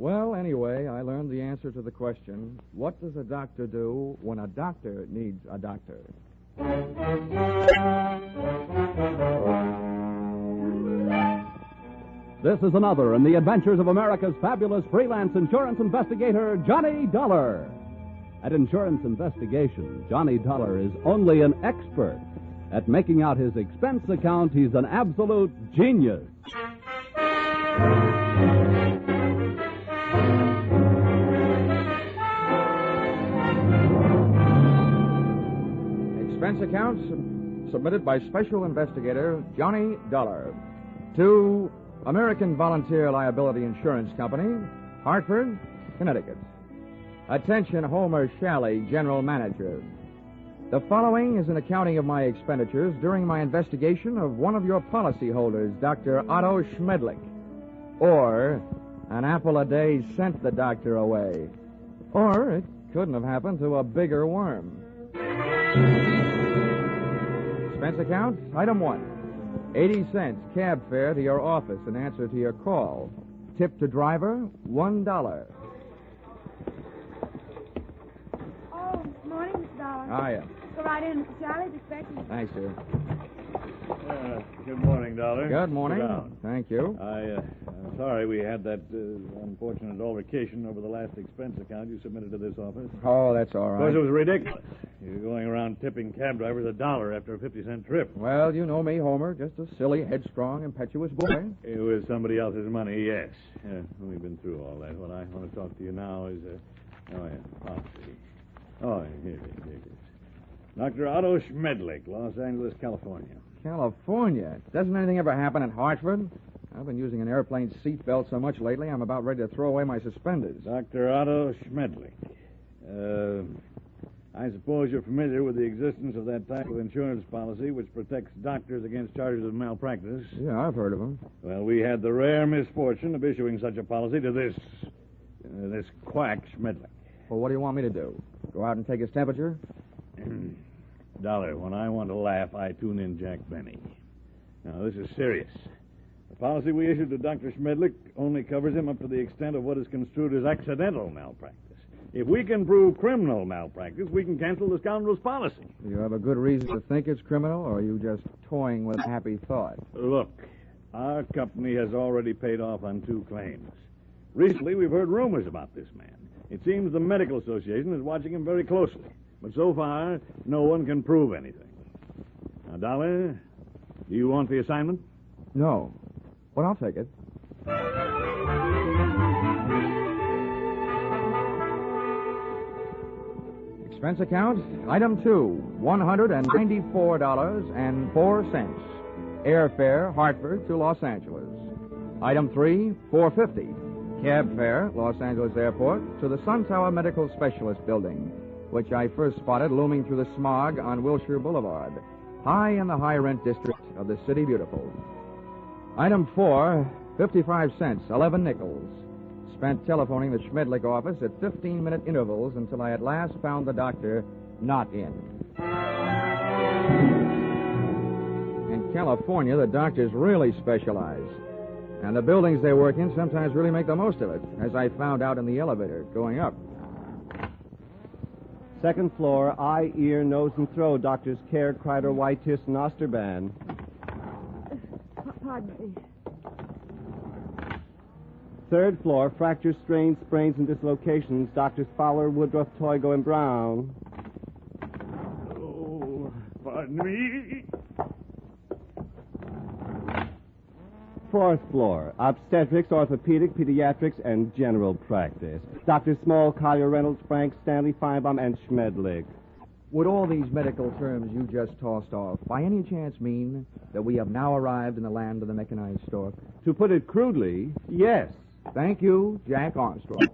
Well, anyway, I learned the answer to the question, what does a doctor do when a doctor needs a doctor? This is another in the adventures of America's fabulous freelance insurance investigator, Johnny Dollar. At Insurance Investigation, Johnny Dollar is only an expert. At making out his expense account, he's an absolute genius. Expense accounts submitted by Special Investigator Johnny Dollar to American Volunteer Liability Insurance Company, Hartford, Connecticut. Attention, Homer Shalley, General Manager. The following is an accounting of my expenditures during my investigation of one of your policyholders, Dr. Otto Schmedlich. Or, an apple a day sent the doctor away. Or, it couldn't have happened to a bigger worm. Expense account, item 1. 80 cents cab fare to your office in answer to your call. Tip to driver, $1. Oh, morning, Mr. Dollar. Hiya. Go right in, Mr. Charlie's expecting you. Thanks, dear. Good morning, Dollar. Good morning. Sit down. Thank you. I'm sorry we had that unfortunate altercation over the last expense account you submitted to this office. Oh, that's all Of course, right. it was ridiculous. You're going around tipping cab drivers $1 after a 50-cent trip. Well, you know me, Homer. Just a silly, headstrong, impetuous boy. It was somebody else's money, yes. We've been through all that. What I want to talk to you now is... policy. Oh, here it is. Dr. Otto Schmedlich, Los Angeles, California. California? Doesn't anything ever happen in Hartford? I've been using an airplane seatbelt so much lately, I'm about ready to throw away my suspenders. Dr. Otto Schmedlich. I suppose you're familiar with the existence of that type of insurance policy which protects doctors against charges of malpractice. Yeah, I've heard of them. Well, we had the rare misfortune of issuing such a policy to this quack Schmedlich. Well, what do you want me to do? Go out and take his temperature? Dollar, when I want to laugh, I tune in Jack Benny. Now, this is serious. The policy we issued to Dr. Schmedlich only covers him up to the extent of what is construed as accidental malpractice. If we can prove criminal malpractice, we can cancel the scoundrel's policy. Do you have a good reason to think it's criminal, or are you just toying with a happy thought? Look, our company has already paid off on 2 claims. Recently, we've heard rumors about this man. It seems the Medical Association is watching him very closely. But so far, no one can prove anything. Now, Dollar, do you want the assignment? No. Well, I'll take it. Expense account, item 2, $194.04. Airfare, Hartford to Los Angeles. Item 3, $4.50. Cab fare, Los Angeles Airport to the Sun Tower Medical Specialist Building, which I first spotted looming through the smog on Wilshire Boulevard, high in the high-rent district of the City Beautiful. Item 4, 55 cents, 11 nickels. Spent telephoning the Schmedlich office at 15-minute intervals until I at last found the doctor not in. In California, the doctors really specialize. And the buildings they work in sometimes really make the most of it, as I found out in the elevator going up. Second floor, eye, ear, nose, and throat. Doctors Care, Kreider, Whitetis, and Osterban. Pardon me. Third floor, fractures, strains, sprains, and dislocations. Doctors Fowler, Woodruff, Toigo, and Brown. Oh, pardon me. Fourth floor, obstetrics, orthopedic, pediatrics, and general practice. Doctors Small, Collier, Reynolds, Frank, Stanley, Feinbaum, and Schmedlich. Would all these medical terms you just tossed off by any chance mean that we have now arrived in the land of the mechanized stork? To put it crudely, yes. Thank you, Jack Armstrong.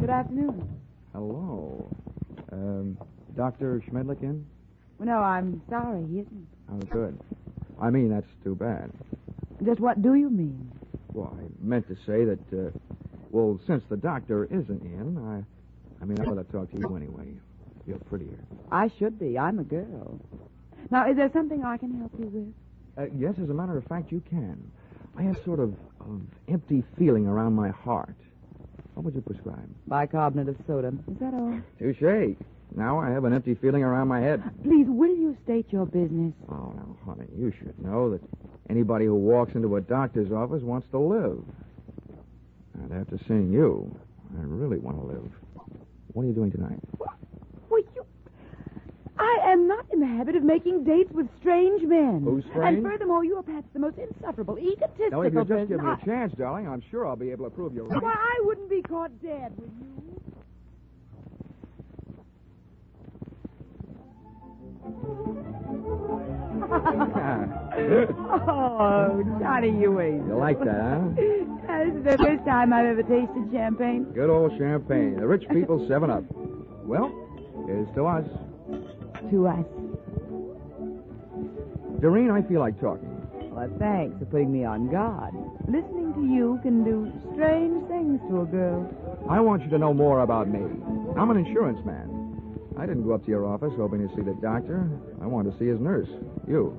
Good afternoon. Hello. Dr. Schmedlich in? Well, no, I'm sorry, he isn't. Oh, good. I mean, that's too bad. Just what do you mean? Well, I meant to say that, since the doctor isn't in, I want to talk to you anyway. feel prettier. I should be. I'm a girl. Now, is there something I can help you with? Yes, as a matter of fact, you can. I have sort of empty feeling around my heart. What would you prescribe? Bicarbonate of soda. Is that all? Touche. Now I have an empty feeling around my head. Please, will you state your business? Oh, now, honey, you should know that anybody who walks into a doctor's office wants to live. And after seeing you, I really want to live. What are you doing tonight? Well, I am not in the habit of making dates with strange men. Who's strange? And furthermore, you are perhaps the most insufferable, egotistical Now, if you just person give me a chance, darling, I'm sure I'll be able to prove you right. Why, I wouldn't be caught dead, would you? Oh, Johnny, you ain't. You like that, huh? This is the first time I've ever tasted champagne. Good old champagne. The rich people 7-Up. Well, here's to us. To us. Doreen, I feel like talking. Well, thanks for putting me on guard. Listening to you can do strange things to a girl. I want you to know more about me. I'm an insurance man. I didn't go up to your office hoping to see the doctor. I wanted to see his nurse. You.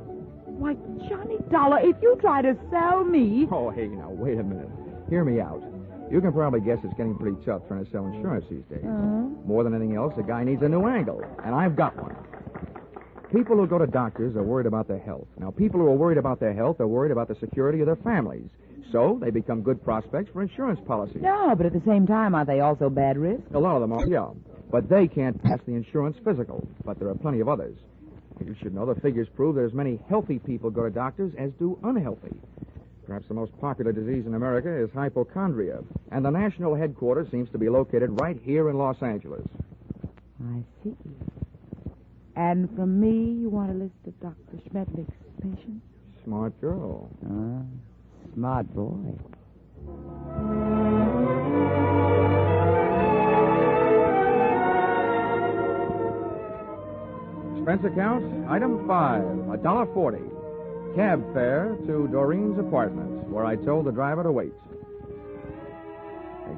Why, Johnny Dollar, if you try to sell me... Oh, hey, now, wait a minute. Hear me out. You can probably guess it's getting pretty tough trying to sell insurance these days. More than anything else, a guy needs a new angle, and I've got one. People who go to doctors are worried about their health. Now, people who are worried about their health are worried about the security of their families. So they become good prospects for insurance policies. No, but at the same time, aren't they also bad risks? A lot of them are, yeah. But they can't pass the insurance physical. But there are plenty of others. You should know the figures prove that as many healthy people go to doctors as do unhealthy. Perhaps the most popular disease in America is hypochondria. And the national headquarters seems to be located right here in Los Angeles. I see. And from me, you want a list of Dr. Schmedlich's patients? Smart girl. Smart boy. Expense account, item 5, $1.40. Cab fare to Doreen's apartment, where I told the driver to wait.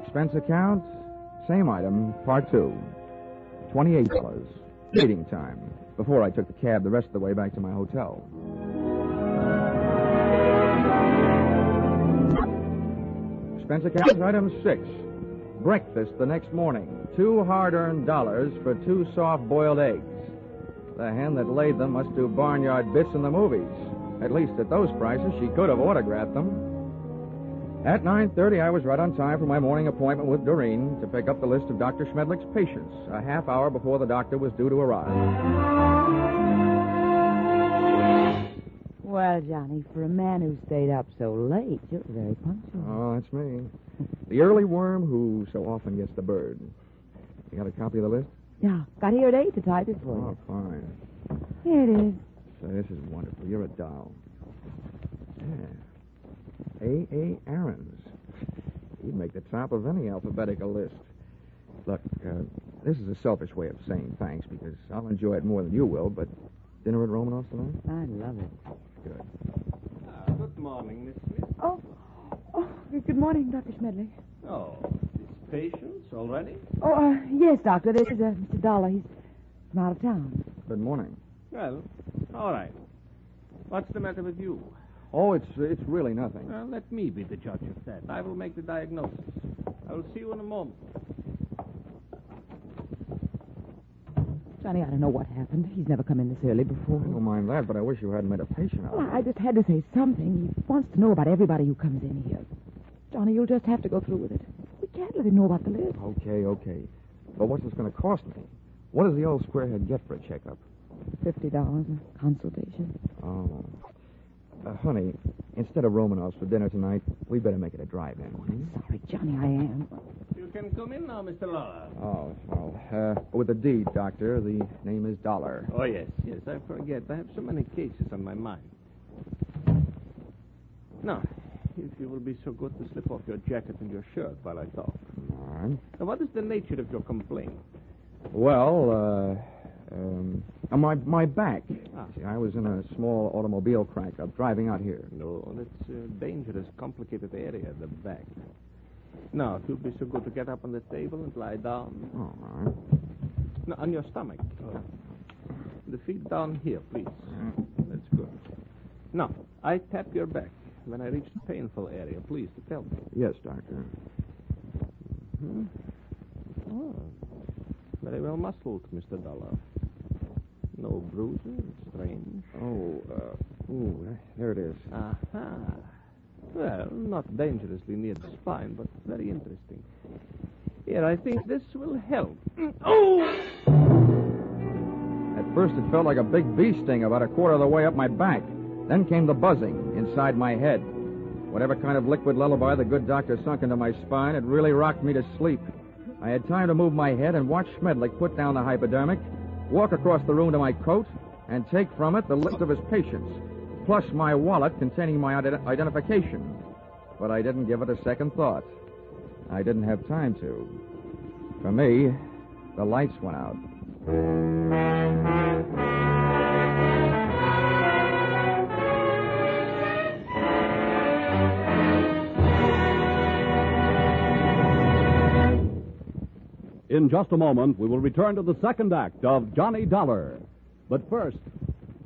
Expense account, same item, part 2, $28. Waiting time, before I took the cab the rest of the way back to my hotel. Expense account, item 6. Breakfast the next morning. 2 hard-earned dollars for 2 soft-boiled eggs. The hen that laid them must do barnyard bits in the movies. At least at those prices, she could have autographed them. At 9:30, I was right on time for my morning appointment with Doreen to pick up the list of Dr. Schmedlich's patients, a half hour before the doctor was due to arrive. Well, Johnny, for a man who stayed up so late, you're very punctual. Oh, that's me. The early worm who so often gets the bird. You got a copy of the list? Yeah, got here at 8 to type it for Oh, you. fine. Here it is. So this is wonderful. You're a doll. Yeah. A. Aarons. He'd make the top of any alphabetical list. Look, this is a selfish way of saying thanks because I'll enjoy it more than you will, but dinner at Romanoff's tonight? I love it. Good. Good morning, Miss Smith. Oh, good morning, Dr. Schmedlich. Oh, these patients already? Oh, yes, Doctor. This is Mr. Dollar. He's from out of town. Good morning. Well, all right. What's the matter with you? Oh, it's really nothing. Let me be the judge of that. I will make the diagnosis. I will see you in a moment. Johnny, I don't know what happened. He's never come in this early before. I don't mind that, but I wish you hadn't made a patient out of Well, it. I just had to say something. He wants to know about everybody who comes in here. Johnny, you'll just have to go through with it. We can't let him know about the list. Okay. But what's this going to cost me? What does the old squarehead get for a checkup? $50 a consultation. Oh. Honey, instead of Romanoff's for dinner tonight, we better make it a drive-in. Sorry, Johnny, I am. You can come in now, Mr. Lawler. Oh, well, with a D, Doctor. The name is Dollar. Oh, yes, I forget. I have so many cases on my mind. Now, if you will be so good to slip off your jacket and your shirt while I talk. All right. Now, what is the nature of your complaint? Well, my back. Ah. See, I was in a small automobile crack-up driving out here. No, that's a dangerous, complicated area, the back. Now, if you'll be so good to get up on the table and lie down. All right. No, on your stomach. The feet down here, please. That's good. Now, I tap your back. When I reach the painful area, please tell me. Yes, Doctor. Oh, very well muscled, Mr. Dollar. No bruises, strange. There it is. Aha. Well, not dangerously near the spine, but very interesting. Here, I think this will help. Oh! At first, it felt like a big bee sting about a quarter of the way up my back. Then came the buzzing inside my head. Whatever kind of liquid lullaby the good doctor sunk into my spine, it really rocked me to sleep. I had time to move my head and watch Schmedlich put down the hypodermic, walk across the room to my coat, and take from it the list of his patients, plus my wallet containing my identification. But I didn't give it a second thought. I didn't have time to. For me, the lights went out. In just a moment, we will return to the second act of Johnny Dollar. But first,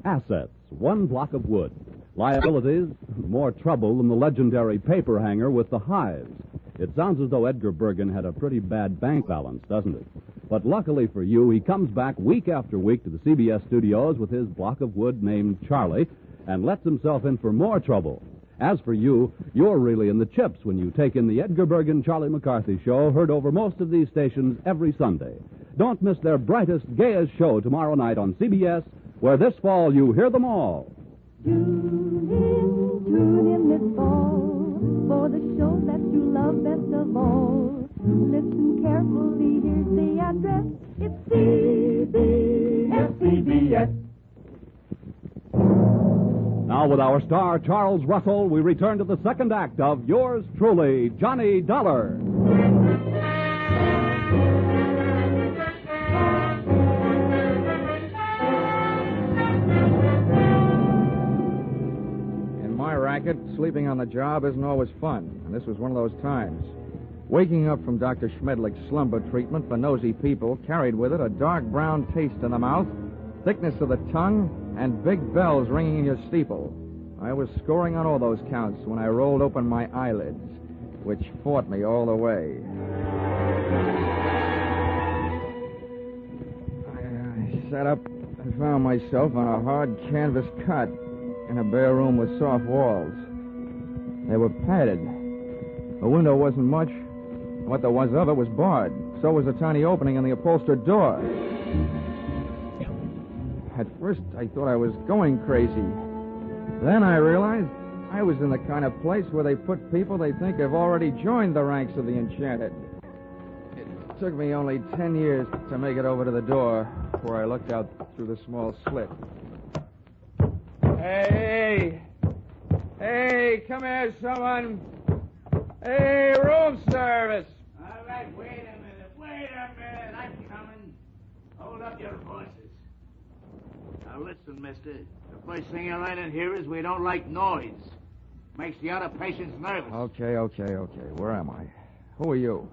assets, one block of wood. Liabilities, more trouble than the legendary paper hanger with the hives. It sounds as though Edgar Bergen had a pretty bad bank balance, doesn't it? But luckily for you, he comes back week after week to the CBS studios with his block of wood named Charlie and lets himself in for more trouble. As for you, you're really in the chips when you take in the Edgar Bergen Charlie McCarthy show, heard over most of these stations every Sunday. Don't miss their brightest, gayest show tomorrow night on CBS, where this fall you hear them all. Tune in this fall for the show that you love best of all. Listen carefully, here's the address. It's CBS. Now, with our star, Charles Russell, we return to the second act of yours truly, Johnny Dollar. In my racket, sleeping on the job isn't always fun, and this was one of those times. Waking up from Dr. Schmedlich's slumber treatment for nosy people carried with it a dark brown taste in the mouth, thickness of the tongue, and big bells ringing in your steeple. I was scoring on all those counts when I rolled open my eyelids, which fought me all the way. I sat up and found myself on a hard canvas cot in a bare room with soft walls. They were padded. The window wasn't much. What there was of it was barred. So was a tiny opening in the upholstered door. At first, I thought I was going crazy. Then I realized I was in the kind of place where they put people they think have already joined the ranks of the enchanted. It took me only 10 years to make it over to the door, where I looked out through the small slit. Hey! Hey, come here, someone! Hey, room service! All right, wait a minute, I'm coming. Hold up your horses. Now listen, mister. The first thing you learn in here is we don't like noise. Makes the other patients nervous. Okay. Where am I? Who are you?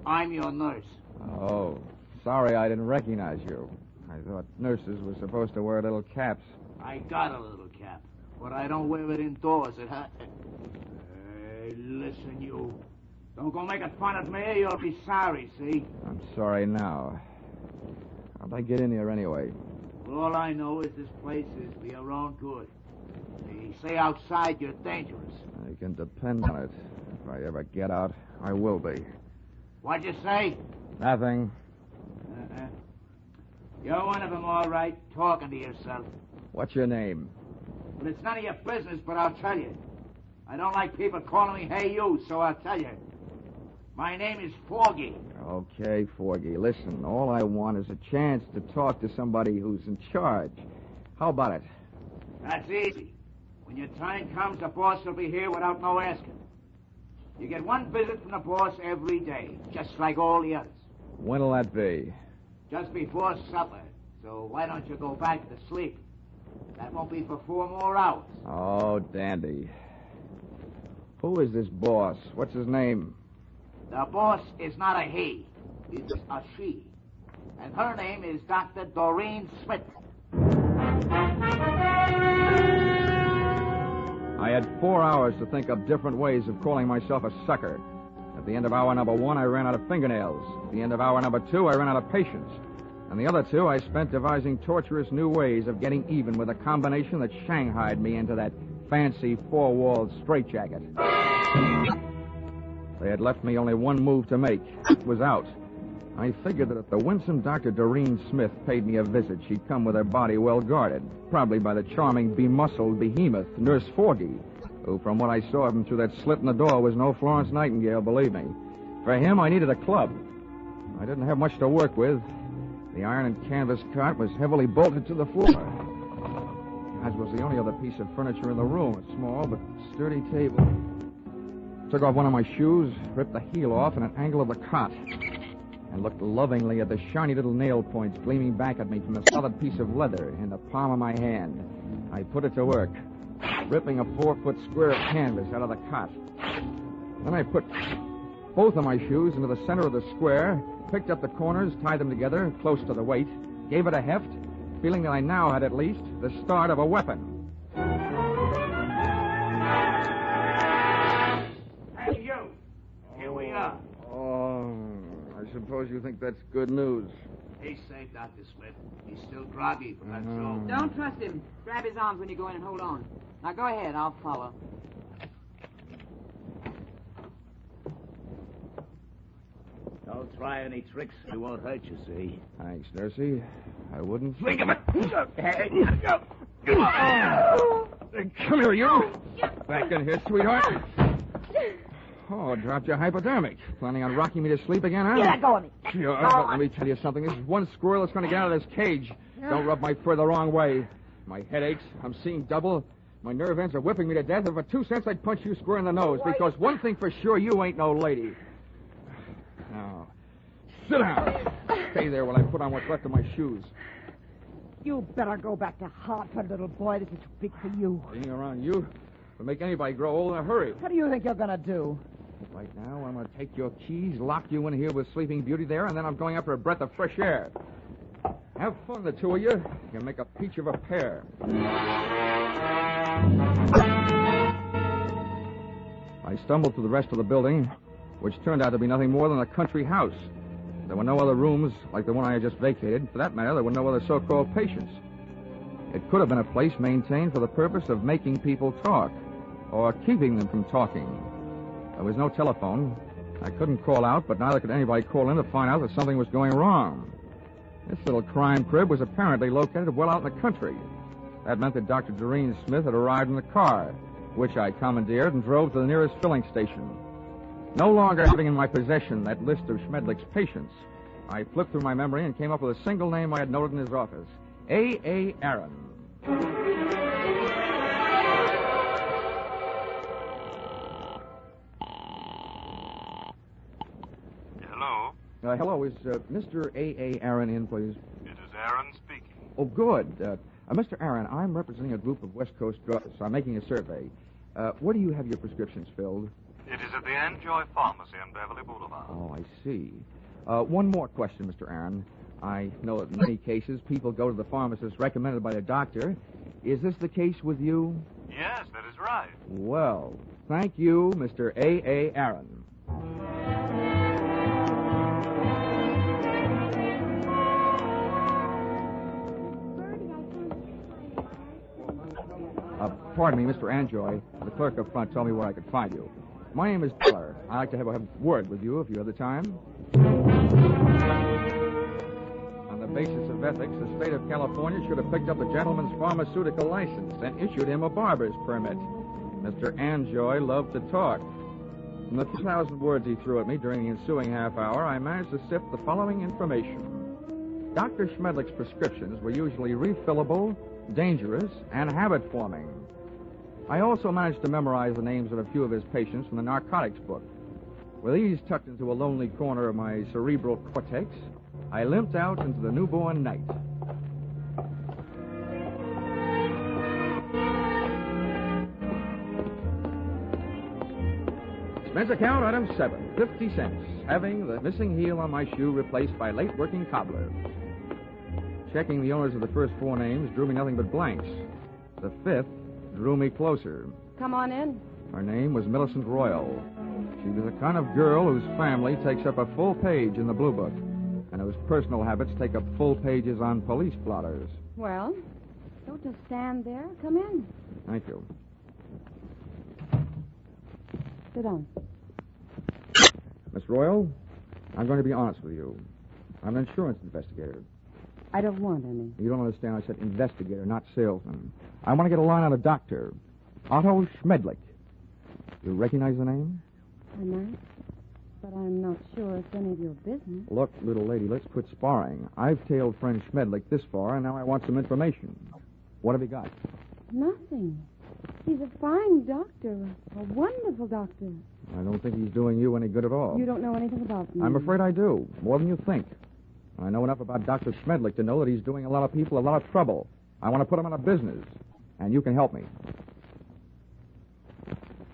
I'm your nurse. Oh, sorry I didn't recognize you. I thought nurses were supposed to wear little caps. I got a little cap, but I don't wear it indoors. Hey, listen, you. Don't go making fun of me, you'll be sorry, see? I'm sorry now. How'd I get in here anyway? Well, all I know is this place is for your own good. They say outside you're dangerous. You can depend on it. If I ever get out, I will be. What'd you say? Nothing. You're one of them, all right, talking to yourself. What's your name? Well, it's none of your business, but I'll tell you. I don't like people calling me hey you, so I'll tell you. My name is Foggy. Okay, Forgy. Listen, all I want is a chance to talk to somebody who's in charge. How about it? That's easy. When your time comes, the boss will be here without no asking. You get one visit from the boss every day, just like all the others. When'll that be? Just before supper. So why don't you go back to sleep? That won't be for 4 more hours. Oh, dandy. Who is this boss? What's his name? The boss is not a he. It's a she. And her name is Dr. Doreen Smith. I had 4 hours to think of different ways of calling myself a sucker. At the end of hour number 1, I ran out of fingernails. At the end of hour number 2, I ran out of patience. And the other 2, I spent devising torturous new ways of getting even with a combination that shanghaied me into that fancy 4-walled straitjacket. They had left me only one move to make. It was out. I figured that if the winsome Dr. Doreen Smith paid me a visit, she'd come with her body well guarded, probably by the charming, bemuscled behemoth, Nurse Forgy, who, from what I saw of him through that slit in the door, was no Florence Nightingale, believe me. For him, I needed a club. I didn't have much to work with. The iron and canvas cot was heavily bolted to the floor, as was the only other piece of furniture in the room, a small but sturdy table. Took off one of my shoes, ripped the heel off in an angle of the cot, and looked lovingly at the shiny little nail points gleaming back at me from the solid piece of leather in the palm of my hand. I put it to work, ripping a 4-foot square of canvas out of the cot. Then I put both of my shoes into the center of the square, picked up the corners, tied them together close to the weight, gave it a heft, feeling that I now had at least the start of a weapon. Hey, you! Here we are. Oh, I suppose you think that's good news. He's safe, Dr. Smith. He's still groggy, but that's all. Don't trust him. Grab his arms when you go in and hold on. Now go ahead, I'll follow. Don't try any tricks. It won't hurt you, see? Thanks, Nursey. I wouldn't Think of it. Hey, Come here, you. Back in here, sweetheart. Oh, dropped your hypodermic. Planning on rocking me to sleep again, huh? Let go of me. Sure, but let me tell you something. This is one squirrel that's going to get out of this cage. Don't rub my fur the wrong way. My head aches. I'm seeing double. My nerve ends are whipping me to death. If for 2 cents, I'd punch you square in the nose. Because one thing for sure, you ain't no lady. Now, sit down. Stay there while I put on what's left of my shoes. You better go back to Hartford, little boy. This is too big for you. Being around you will make anybody grow old in a hurry. What do you think you're going to do? Right now, I'm going to take your keys, lock you in here with Sleeping Beauty there, and then I'm going up for a breath of fresh air. Have fun, the two of you. You can make a peach of a pair. I stumbled through the rest of the building, which turned out to be nothing more than a country house. There were no other rooms like the one I had just vacated. For that matter, there were no other so-called patients. It could have been a place maintained for the purpose of making people talk, or keeping them from talking. There was no telephone. I couldn't call out, but neither could anybody call in to find out that something was going wrong. This little crime crib was apparently located well out in the country. That meant that Dr. Doreen Smith had arrived in the car, which I commandeered and drove to the nearest filling station. No longer having in my possession that list of Schmedlich's patients, I flipped through my memory and came up with a single name I had noted in his office. A. Aaron. Hello? Hello, is Mr. A. Aaron in, please? It is Aaron speaking. Oh, good. Mr. Aaron, I'm representing a group of West Coast druggers. I'm making a survey. Where do you have your prescriptions filled? It is at the Enjoy Pharmacy on Beverly Boulevard. Oh, I see. One more question, Mr. Aaron. I know that in many cases people go to the pharmacist recommended by their doctor. Is this the case with you? Yes, that is right. Well, thank you, Mr. A. Aaron. Pardon me, Mr. Anjoy. The clerk up front told me where I could find you. My name is Dollar. I'd like to have a word with you if you have the time. On the basis of ethics, the state of California should have picked up the gentleman's pharmaceutical license and issued him a barber's permit. Mr. Anjoy loved to talk. From the 2,000 words he threw at me during the ensuing half hour, I managed to sift the following information. Dr. Schmedlich's prescriptions were usually refillable, dangerous, and habit-forming. I also managed to memorize the names of a few of his patients from the narcotics book. With these tucked into a lonely corner of my cerebral cortex, I limped out into the newborn night. Expense account item 7, 50 cents. Having the missing heel on my shoe replaced by late working cobbler. Checking the owners of the first 4 names drew me nothing but blanks. The 5th drew me closer. Come on in. Her name was Millicent Royal. She was the kind of girl whose family takes up a full page in the Blue Book, and whose personal habits take up full pages on police blotters. Well, don't just stand there. Come in. Thank you. Sit down. Miss Royal, I'm going to be honest with you. I'm an insurance investigator. I don't want any. You don't understand. I said investigator, not salesman. I want to get a line on a doctor. Otto Schmedlich. You recognize the name? I might, but I'm not sure it's any of your business. Look, little lady, let's quit sparring. I've tailed friend Schmedlich this far, and now I want some information. What have you got? Nothing. He's a fine doctor, a wonderful doctor. I don't think he's doing you any good at all. You don't know anything about me. I'm afraid I do, more than you think. I know enough about Dr. Schmedlich to know that he's doing a lot of people a lot of trouble. I want to put him out of business, and you can help me.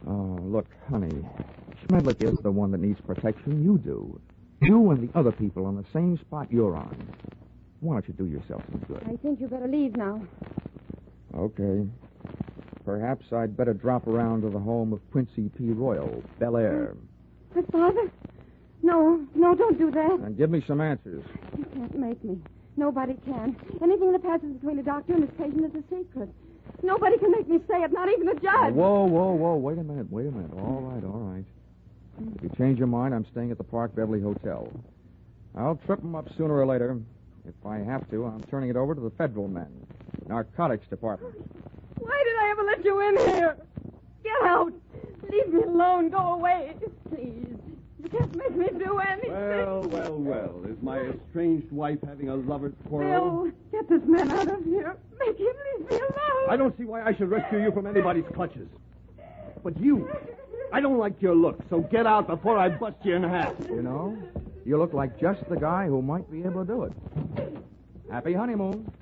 Oh, look, honey, Schmedlich is the one that needs protection. You do. You and the other people on the same spot you're on. Why don't you do yourself some good? I think you better leave now. Okay. Perhaps I'd better drop around to the home of Quincy P. Royal, Bel Air. But, Father, no, don't do that. And give me some answers. You can't make me. Nobody can. Anything that passes between a doctor and his patient is a secret. Nobody can make me say it, not even a judge. Whoa. Wait a minute. All right. If you change your mind, I'm staying at the Park Beverly Hotel. I'll trip them up sooner or later. If I have to, I'm turning it over to the federal men. Narcotics department. Why did I ever let you in here? Get out. Leave me alone. Go away. Please. You can't make me do anything. Well. Is my estranged wife having a lover's quarrel? Bill, get this man out of here. Make him leave me alone. I don't see why I should rescue you from anybody's clutches. But you, I don't like your look, so get out before I bust you in half. You know, you look like just the guy who might be able to do it. Happy honeymoon.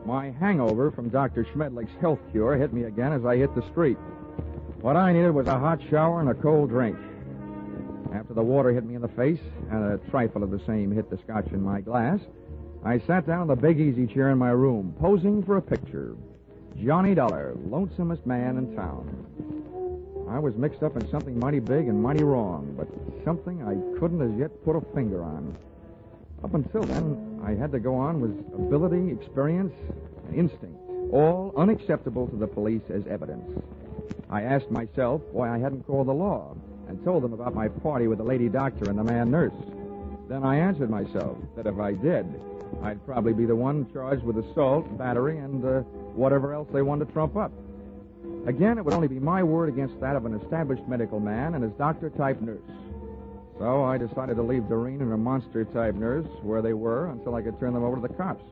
My hangover from Dr. Schmedlich's health cure hit me again as I hit the street. What I needed was a hot shower and a cold drink. After the water hit me in the face and a trifle of the same hit the scotch in my glass, I sat down in the big easy chair in my room, posing for a picture. Johnny Dollar, lonesomest man in town. I was mixed up in something mighty big and mighty wrong, but something I couldn't as yet put a finger on. Up until then, I had to go on with ability, experience, and instinct, all unacceptable to the police as evidence. I asked myself why I hadn't called the law and told them about my party with the lady doctor and the man nurse. Then I answered myself that if I did, I'd probably be the one charged with assault, battery, and whatever else they wanted to trump up. Again, it would only be my word against that of an established medical man and his doctor-type nurse. So I decided to leave Doreen and her monster-type nurse where they were until I could turn them over to the cops.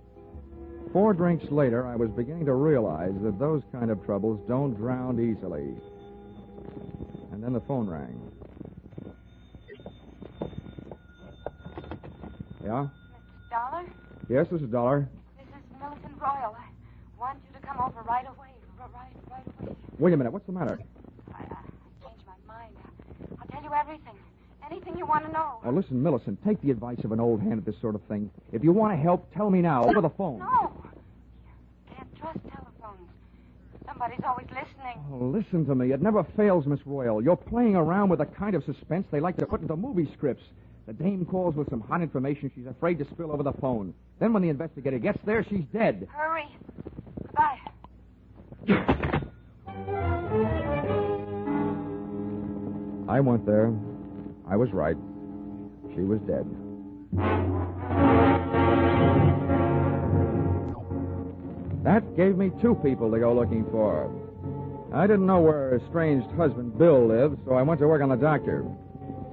4 drinks later, I was beginning to realize that those kind of troubles don't drown easily. And then the phone rang. Yeah? Mr. Dollar? Yes, this is Dollar. This is Millicent Royal. I want you to come over right away. Right away. Wait a minute. What's the matter? I changed my mind. I'll tell you everything. Anything you want to know. Oh, listen, Millicent, take the advice of an old hand at this sort of thing. If you want to help, tell me now, over the phone. No. You can't trust telephones. Somebody's always listening. Oh, listen to me. It never fails, Miss Royal. You're playing around with the kind of suspense they like to put into movie scripts. The dame calls with some hot information she's afraid to spill over the phone. Then when the investigator gets there, she's dead. Hurry. Goodbye. I went there. I was right. She was dead. That gave me 2 people to go looking for. I didn't know where her estranged husband, Bill, lived, so I went to work on the doctor.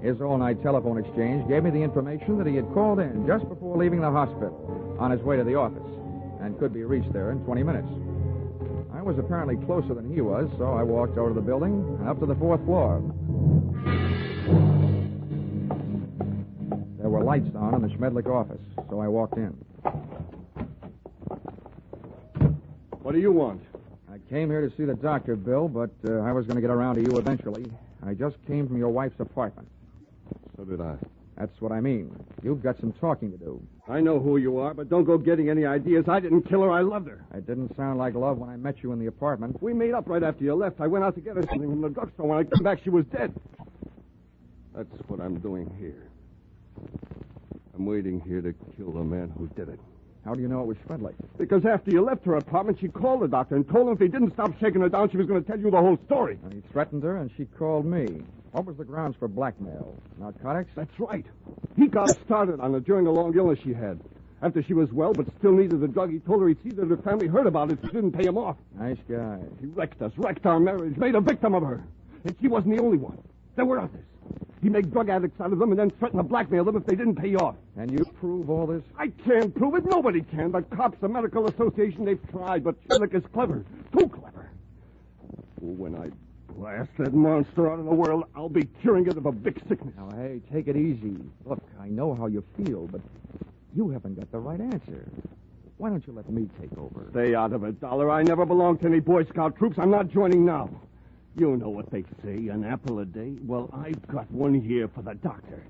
His all-night telephone exchange gave me the information that he had called in just before leaving the hospital on his way to the office and could be reached there in 20 minutes. I was apparently closer than he was, so I walked over to the building and up to the 4th floor. There were lights on in the Schmedlich office, so I walked in. What do you want? I came here to see the doctor, Bill, but I was going to get around to you eventually. I just came from your wife's apartment. So did I. That's what I mean. You've got some talking to do. I know who you are, but don't go getting any ideas. I didn't kill her. I loved her. It didn't sound like love when I met you in the apartment. We made up right after you left. I went out to get her something from the drugstore. When I came back, she was dead. That's what I'm doing here. I'm waiting here to kill the man who did it. How do you know it was Schmedlich? Because after you left her apartment, she called the doctor and told him if he didn't stop shaking her down, she was going to tell you the whole story. And he threatened her, and she called me. What was the grounds for blackmail? Narcotics? That's right. He got started on her during a long illness she had. After she was well but still needed the drug, he told her he'd see that her family heard about it if she didn't pay him off. Nice guy. He wrecked us, wrecked our marriage, made a victim of her. And she wasn't the only one. There were others. He made drug addicts out of them and then threatened to blackmail them if they didn't pay off. And you prove all this? I can't prove it. Nobody can. The cops, the medical association, they've tried, but Schmedlich is clever. Too clever. When I blast that monster out of the world, I'll be curing it of a big sickness. Now, hey, take it easy. Look, I know how you feel, but you haven't got the right answer. Why don't you let me take over? Stay out of it, Dollar. I never belonged to any Boy Scout troops. I'm not joining now. You know what they say, an apple a day? Well, I've got one here for the doctor.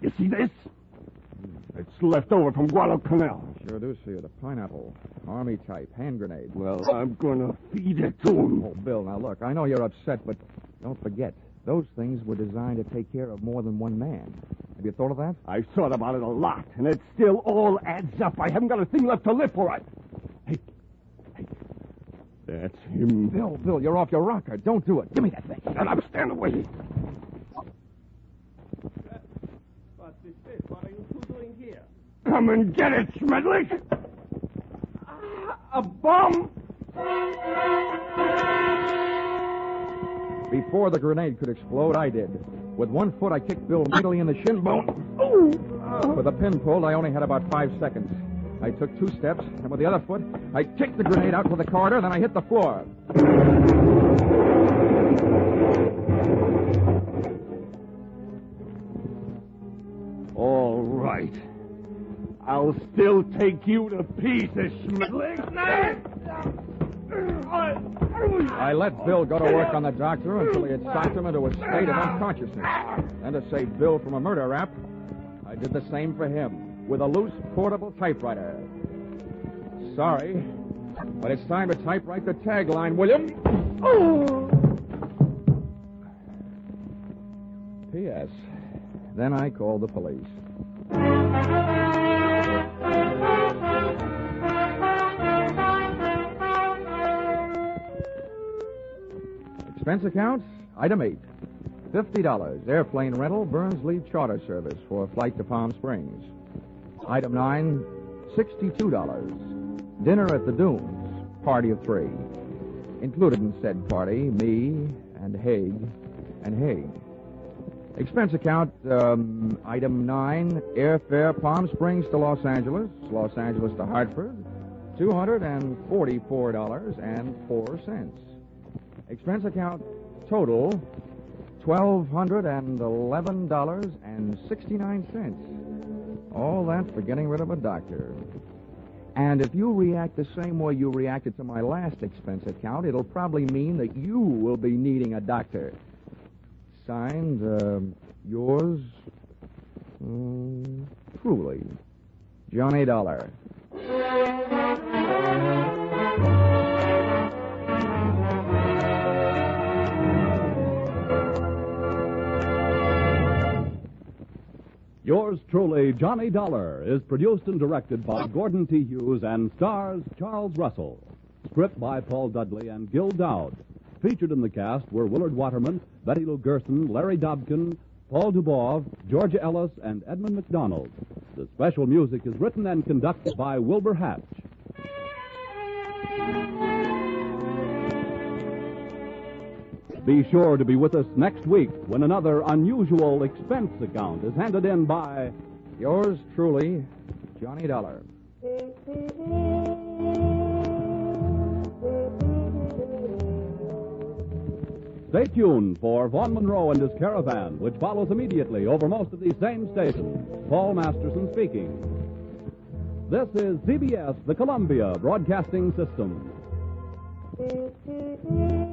You see this? It's left over from Guadalcanal. Sure do see it. A pineapple. Army type. Hand grenade. Well, I'm going to feed it to him. Oh, Bill, now look, I know you're upset, but don't forget, those things were designed to take care of more than one man. Have you thought of that? I've thought about it a lot, and it still all adds up. I haven't got a thing left to live for it. Hey. That's him. Bill, you're off your rocker. Don't do it. Give me that thing. Shut up. Stand away. What is this? What are you two doing here? Come and get it, Schmedlich. A bomb. Before the grenade could explode, I did. With one foot, I kicked Bill neatly in the shin bone. With a pin pulled, I only had about 5 seconds. I took 2 steps, and with the other foot, I kicked the grenade out to the corridor, then I hit the floor. All right. I'll still take you to pieces, Schmedlich. I let Bill go to work on the doctor until he had shocked him into a state of unconsciousness. And to save Bill from a murder rap, I did the same for him with a loose portable typewriter. Sorry, but it's time to typewrite the tagline, William. P.S. Then I called the police. Expense account, item 8. $50, airplane rental, Burns-Lee charter service for a flight to Palm Springs. Item 9, $62. Dinner at the Dunes, party of 3. Included in said party, me and Haig and Haig. Expense account, item 9, airfare Palm Springs to Los Angeles to Hartford, $244.04. Expense account total, $1,211.69. All that for getting rid of a doctor. And if you react the same way you reacted to my last expense account, it'll probably mean that you will be needing a doctor. Signed, yours, truly, Johnny Dollar. Yours truly, Johnny Dollar, is produced and directed by Gordon T. Hughes and stars Charles Russell. Script by Paul Dudley and Gil Dowd. Featured in the cast were Willard Waterman, Betty Lou Gerson, Larry Dobkin, Paul Dubov, Georgia Ellis, and Edmund McDonald. The special music is written and conducted by Wilbur Hatch. Be sure to be with us next week when another unusual expense account is handed in by yours truly, Johnny Dollar. Stay tuned for Vaughn Monroe and his Caravan, which follows immediately over most of these same stations. Paul Masterson speaking. This is CBS, the Columbia Broadcasting System. Thank you.